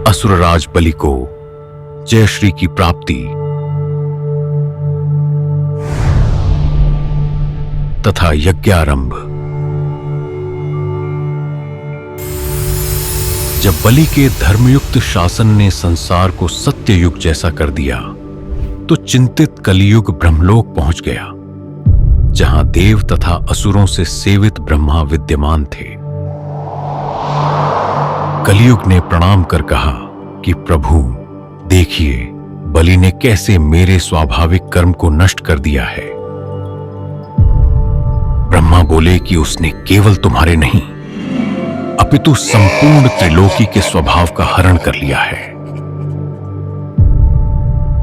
असुरराज बलि को जयश्री की प्राप्ति तथा यज्ञारंभ। जब बलि के धर्मयुक्त शासन ने संसार को सत्य युग जैसा कर दिया तो चिंतित कलियुग ब्रह्मलोक पहुंच गया, जहां देव तथा असुरों से सेवित ब्रह्मा विद्यमान थे। कलियुग ने प्रणाम कर कहा कि प्रभु देखिए, बलि ने कैसे मेरे स्वाभाविक कर्म को नष्ट कर दिया है। ब्रह्मा बोले कि उसने केवल तुम्हारे नहीं अपितु संपूर्ण त्रिलोकी के स्वभाव का हरण कर लिया है।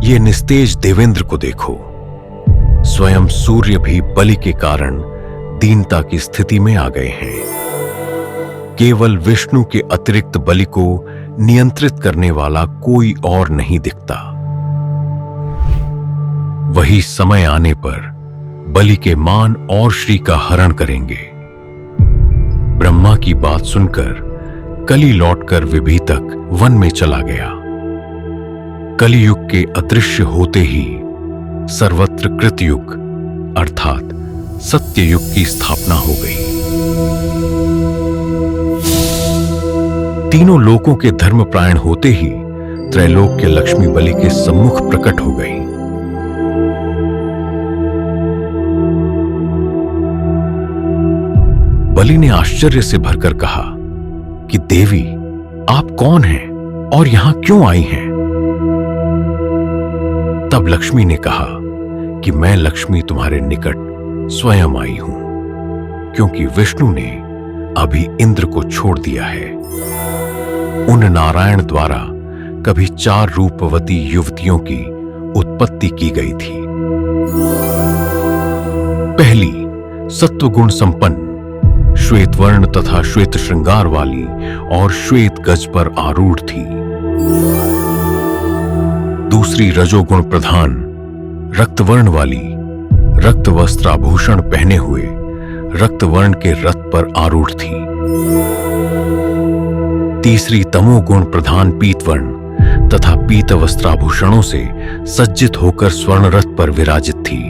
ये निस्तेज देवेंद्र को देखो, स्वयं सूर्य भी बलि के कारण दीनता की स्थिति में आ गए हैं। केवल विष्णु के अतिरिक्त बलि को नियंत्रित करने वाला कोई और नहीं दिखता। वही समय आने पर बलि के मान और श्री का हरण करेंगे। ब्रह्मा की बात सुनकर कलि लौटकर विभीतक वन में चला गया। कलियुग के अदृश्य होते ही सर्वत्र कृतयुग अर्थात सत्ययुग की स्थापना हो गई। तीनों लोकों के धर्मपरायण होते ही त्रैलोक के लक्ष्मी बलि के सम्मुख प्रकट हो गई। बलि ने आश्चर्य से भरकर कहा कि देवी, आप कौन हैं और यहां क्यों आई हैं? तब लक्ष्मी ने कहा कि मैं लक्ष्मी तुम्हारे निकट स्वयं आई हूं, क्योंकि विष्णु ने अभी इंद्र को छोड़ दिया है। उन नारायण द्वारा कभी 4 रूपवती युवतियों की उत्पत्ति की गई थी। पहली सत्वगुण संपन्न, श्वेत वर्ण तथा श्वेत श्रृंगार वाली और श्वेत गज पर आरूढ़ थी। दूसरी रजोगुण प्रधान, रक्तवर्ण वाली, रक्त वस्त्राभूषण पहने हुए रक्तवर्ण के रथ पर आरूढ़ थी। तीसरी तमोगुण प्रधान पीतवर्ण तथा पीत वस्त्राभूषणों से सज्जित होकर स्वर्ण रथ पर विराजित थी।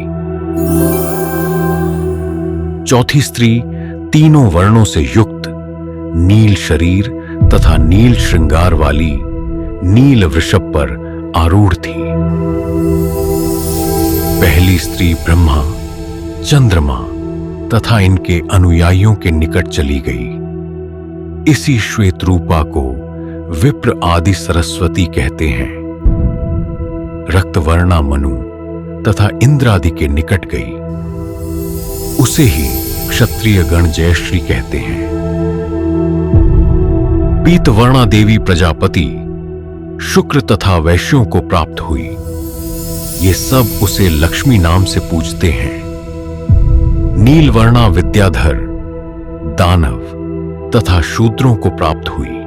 चौथी स्त्री तीनों वर्णों से युक्त, नील शरीर तथा नील श्रृंगार वाली नील वृषभ पर आरूढ़ थी। पहली स्त्री ब्रह्मा, चंद्रमा तथा इनके अनुयायियों के निकट चली गई। इसी श्वेत रूपा को विप्र आदि सरस्वती कहते हैं। रक्तवर्णा मनु तथा इंद्र आदि के निकट गई। उसे ही क्षत्रिय गण जयश्री कहते हैं। पीतवर्णा देवी प्रजापति, शुक्र तथा वैश्यों को प्राप्त हुई। ये सब उसे लक्ष्मी नाम से पूजते हैं। नीलवर्णा विद्याधर, दानव तथा शूद्रों को प्राप्त हुई।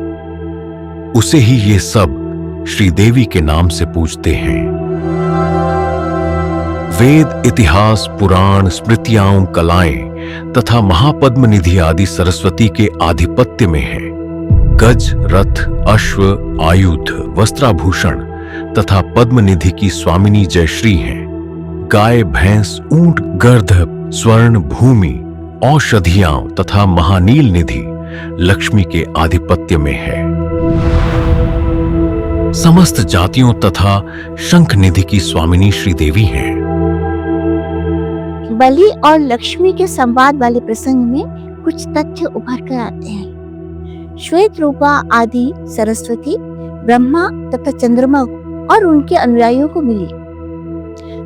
उसे ही ये सब श्रीदेवी के नाम से पूजते हैं। वेद, इतिहास, पुराण, स्मृतियां, कलाएं तथा महापद्म निधि आदि सरस्वती के आधिपत्य में है। गज, रथ, अश्व, आयुध, वस्त्राभूषण तथा पद्म निधि की स्वामिनी जयश्री हैं। गाय, भैंस, ऊंट, गर्दभ, स्वर्ण, भूमि, औषधियां तथा महानील निधि लक्ष्मी के आधिपत्य में है। समस्त जातियों तथा शंख निधि की स्वामिनी श्रीदेवी हैं। बलि और लक्ष्मी के संवाद वाले प्रसंग में कुछ तथ्य उभर कर आते हैं। श्वेत रूपा आदि सरस्वती ब्रह्मा तथा चंद्रमा और उनके अनुयायियों को मिली।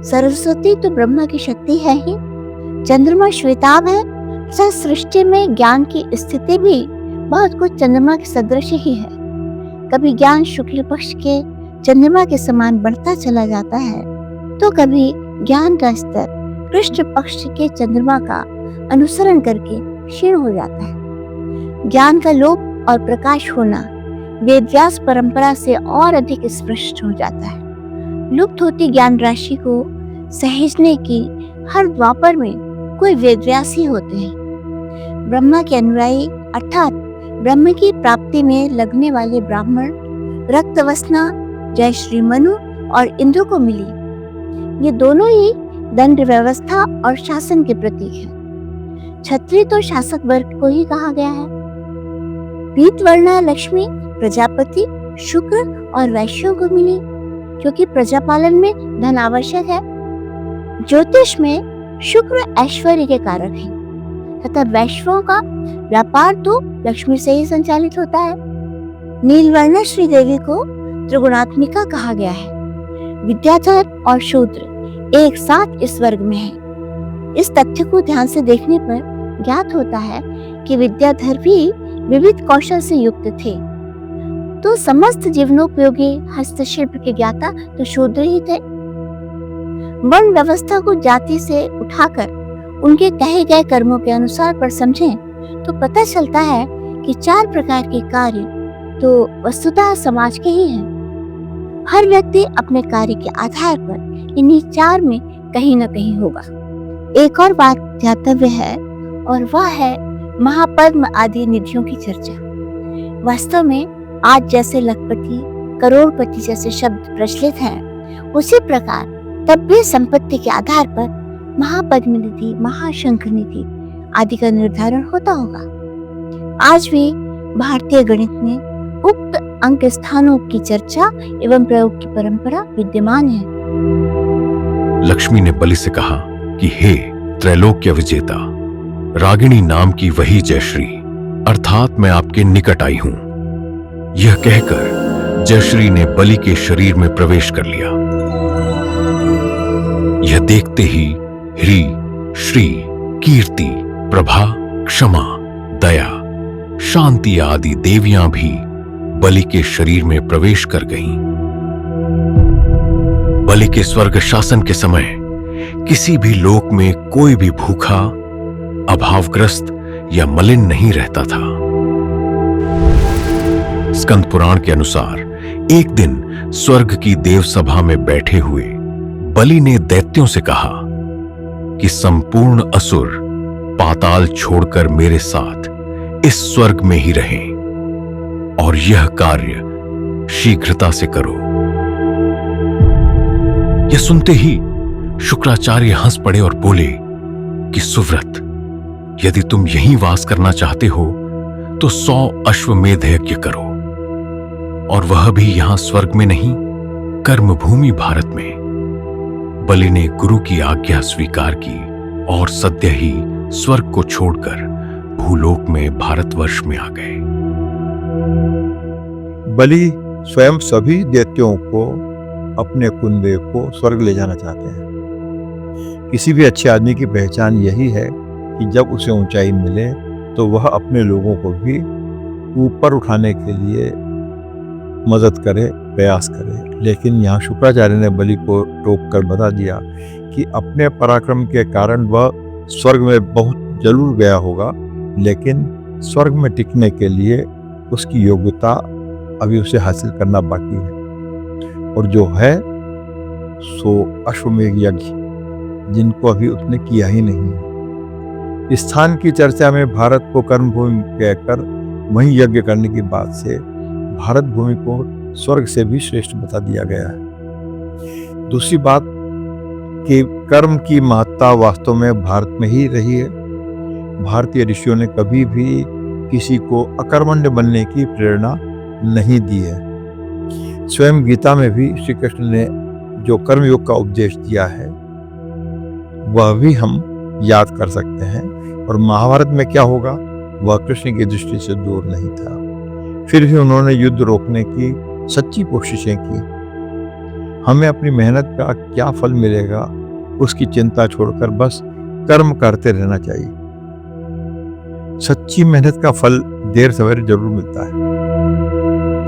सरस्वती तो ब्रह्मा की शक्ति है ही, चंद्रमा श्वेताभ है तथा सृष्टि में ज्ञान की स्थिति भी बहुत कुछ चंद्रमा के सदृश ही है। कभी ज्ञान शुक्ल पक्ष के चंद्रमा के समान बढ़ता चला जाता है, तो कभी ज्ञान का स्तर कृष्ण पक्ष के चंद्रमा का अनुसरण करके क्षीण हो जाता है। ज्ञान का लोप और प्रकाश होना वेदव्यास परंपरा से और अधिक स्पष्ट हो जाता है। लुप्त होती ज्ञान राशि को सहेजने की हर द्वापर में कोई वेदव्यास ही होते हैं। ब्रह्मा के अनुयायी अर्थात ब्रह्म की प्राप्ति में लगने वाले ब्राह्मण रक्तवसना जय श्री मनु और इंद्र को मिली। ये दोनों ही दंड व्यवस्था और शासन के प्रतीक हैं। छत्री तो शासक वर्ग को ही कहा गया है। पीतवर्णा लक्ष्मी प्रजापति, शुक्र और वैश्यों को मिली, क्योंकि प्रजापालन में धन आवश्यक है। ज्योतिष में शुक्र ऐश्वर्य के कारक है तथा वैश्यों का व्यापार तो लक्ष्मी से ही संचालित होता है। नीलवर्णा श्री देवी को त्रिगुणात्मिका कहा गया है। विद्याधर और शूद्र एक साथ इस वर्ग में है। इस तथ्य को ध्यान से देखने पर ज्ञात होता है कि विद्याधर भी विविध कौशल से युक्त थे, तो समस्त जीवनोपयोगी हस्तशिल्प के ज्ञाता तो शूद्र ही थे। वर्ण व्यवस्था को जाति से उठाकर उनके कहे गए कर्मों के अनुसार पर समझें तो पता चलता है कि 4 प्रकार के कार्य तो वस्तुतः समाज के ही हैं। हर व्यक्ति अपने कार्य के आधार पर इन्हीं 4 में कहीं न कहीं होगा। एक और बात ध्यातव्य है और वह है महापद्म आदि निधियों की चर्चा। वास्तव में आज जैसे लखपति, करोड़पति जैसे शब्द प्रचलित हैं, उसी प्रकार तब भी संपत्ति के आधार पर महापद्म निधि, महाशंख निधि आदि का निर्धारण होता होगा। आज भी भारतीय गणित में उक्त अंक स्थानों की चर्चा एवं प्रयोग की परंपरा विद्यमान है। लक्ष्मी ने बलि से कहा कि हे त्रैलोक्य विजेता, रागिणी नाम की वही जयश्री अर्थात मैं आपके निकट आई हूं। यह कहकर जयश्री ने बलि के शरीर में प्रवेश कर लिया। यह देखते ही ह्री, श्री, कीर्ति, प्रभा, क्षमा, दया, शांति आदि देवियां भी बलि के शरीर में प्रवेश कर गईं। बलि के स्वर्ग शासन के समय किसी भी लोक में कोई भी भूखा, अभावग्रस्त या मलिन नहीं रहता था। स्कंद पुराण के अनुसार एक दिन स्वर्ग की देव सभा में बैठे हुए बलि ने दैत्यों से कहा कि संपूर्ण असुर पाताल छोड़कर मेरे साथ इस स्वर्ग में ही रहें और यह कार्य शीघ्रता से करो। यह सुनते ही शुक्राचार्य हंस पड़े और बोले कि सुव्रत, यदि तुम यहीं वास करना चाहते हो तो 100 अश्वमेध यज्ञ करो, और वह भी यहां स्वर्ग में नहीं, कर्मभूमि भारत में। बलि ने गुरु की आज्ञा स्वीकार की और सद्य ही स्वर्ग को छोड़कर भूलोक में भारतवर्ष में आ गए। बलि स्वयं सभी दैत्यों को, अपने कुनबे को स्वर्ग ले जाना चाहते हैं। किसी भी अच्छे आदमी की पहचान यही है कि जब उसे ऊंचाई मिले तो वह अपने लोगों को भी ऊपर उठाने के लिए मदद करे, प्रयास करे। लेकिन यहाँ शुक्राचार्य ने बलि को टोक कर बता दिया कि अपने पराक्रम के कारण वह स्वर्ग में बहुत जरूर गया होगा, लेकिन स्वर्ग में टिकने के लिए उसकी योग्यता अभी उसे हासिल करना बाकी है, और जो है सो अश्वमेध यज्ञ, जिनको अभी उसने किया ही नहीं। स्थान की चर्चा में भारत को कर्मभूमि कहकर वहीं यज्ञ करने की बात से भारत भूमि को स्वर्ग से भी श्रेष्ठ बता दिया गया है। दूसरी बात कि कर्म की महत्ता वास्तव में भारत में ही रही है। भारतीय ऋषियों ने कभी भी किसी को अकर्मण्य बनने की प्रेरणा नहीं दी है। स्वयं गीता में भी श्री कृष्ण ने जो कर्मयोग का उपदेश दिया है वह भी हम याद कर सकते हैं, और महाभारत में क्या होगा वह कृष्ण की दृष्टि से दूर नहीं था। फिर भी उन्होंने युद्ध रोकने की सच्ची कोशिशें की। हमें अपनी मेहनत का क्या फल मिलेगा उसकी चिंता छोड़कर बस कर्म करते रहना चाहिए। सच्ची मेहनत का फल देर सवेरे जरूर मिलता है।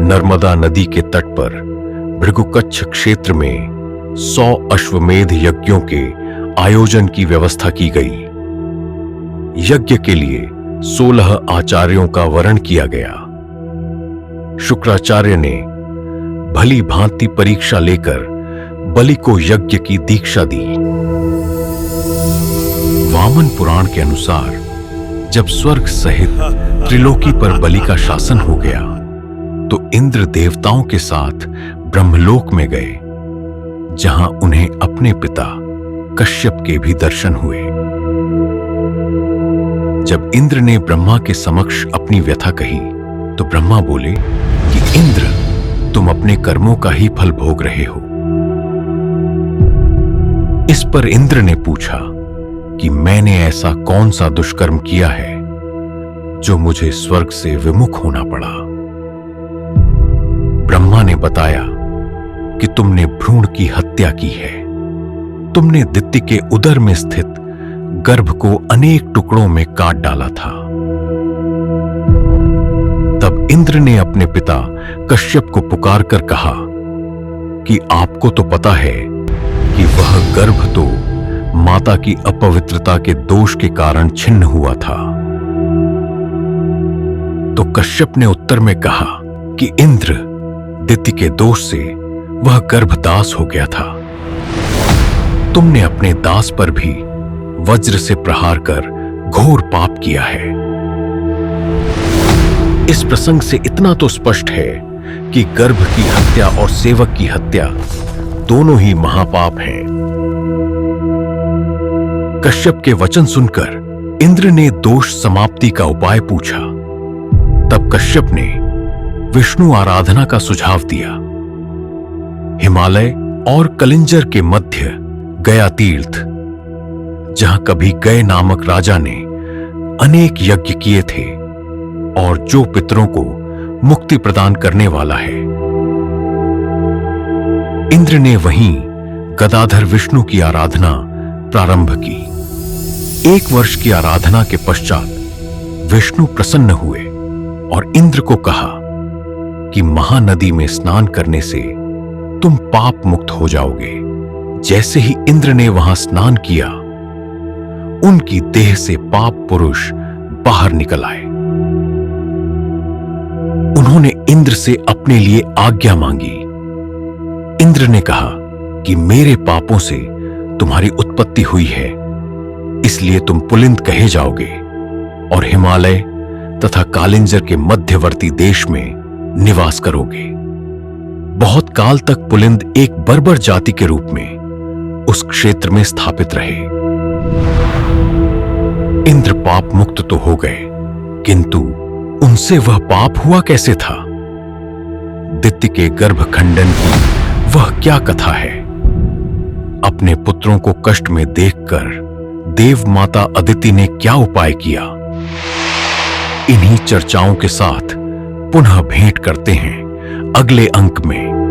नर्मदा नदी के तट पर भृगुकच्छ क्षेत्र में 100 अश्वमेध यज्ञों के आयोजन की व्यवस्था की गई। यज्ञ के लिए 16 आचार्यों का वरण किया गया। शुक्राचार्य ने भली भांति परीक्षा लेकर बलि को यज्ञ की दीक्षा दी। वामन पुराण के अनुसार जब स्वर्ग सहित त्रिलोकी पर बलि का शासन हो गया तो इंद्र देवताओं के साथ ब्रह्मलोक में गए, जहां उन्हें अपने पिता कश्यप के भी दर्शन हुए। जब इंद्र ने ब्रह्मा के समक्ष अपनी व्यथा कही तो ब्रह्मा बोले कि इंद्र, तुम अपने कर्मों का ही फल भोग रहे हो। इस पर इंद्र ने पूछा कि मैंने ऐसा कौन सा दुष्कर्म किया है जो मुझे स्वर्ग से विमुख होना पड़ा। ब्रह्मा ने बताया कि तुमने भ्रूण की हत्या की है। तुमने दित्य के उदर में स्थित गर्भ को अनेक टुकड़ों में काट डाला था। तब इंद्र ने अपने पिता कश्यप को पुकार कर कहा कि आपको तो पता है कि वह गर्भ तो माता की अपवित्रता के दोष के कारण छिन्न हुआ था। तो कश्यप ने उत्तर में कहा कि इंद्र, दित्य के दोष से वह गर्भ दास हो गया था। तुमने अपने दास पर भी वज्र से प्रहार कर घोर पाप किया है। इस प्रसंग से इतना तो स्पष्ट है कि गर्भ की हत्या और सेवक की हत्या दोनों ही महापाप हैं। कश्यप के वचन सुनकर इंद्र ने दोष समाप्ति का उपाय पूछा। तब कश्यप ने विष्णु आराधना का सुझाव दिया। हिमालय और कलिंजर के मध्य गया तीर्थ, जहां कभी गय नामक राजा ने अनेक यज्ञ किए थे और जो पितरों को मुक्ति प्रदान करने वाला है, इंद्र ने वहीं गदाधर विष्णु की आराधना प्रारंभ की। 1 वर्ष की आराधना के पश्चात विष्णु प्रसन्न हुए और इंद्र को कहा कि महानदी में स्नान करने से तुम पाप मुक्त हो जाओगे। जैसे ही इंद्र ने वहां स्नान किया, उनकी देह से पाप पुरुष बाहर निकल आए। उन्होंने इंद्र से अपने लिए आज्ञा मांगी। इंद्र ने कहा कि मेरे पापों से तुम्हारी उत्पत्ति हुई है, इसलिए तुम पुलिंद कहे जाओगे और हिमालय तथा कालिंजर के मध्यवर्ती देश में निवास करोगे। बहुत काल तक पुलिंद एक बर्बर जाति के रूप में उस क्षेत्र में स्थापित रहे। इंद्र पाप मुक्त तो हो गए, किंतु उनसे वह पाप हुआ कैसे था? दित्य के गर्भखंडन की वह क्या कथा है? अपने पुत्रों को कष्ट में देखकर देव माता अदिति ने क्या उपाय किया? इन्हीं चर्चाओं के साथ पुनः भेंट करते हैं अगले अंक में।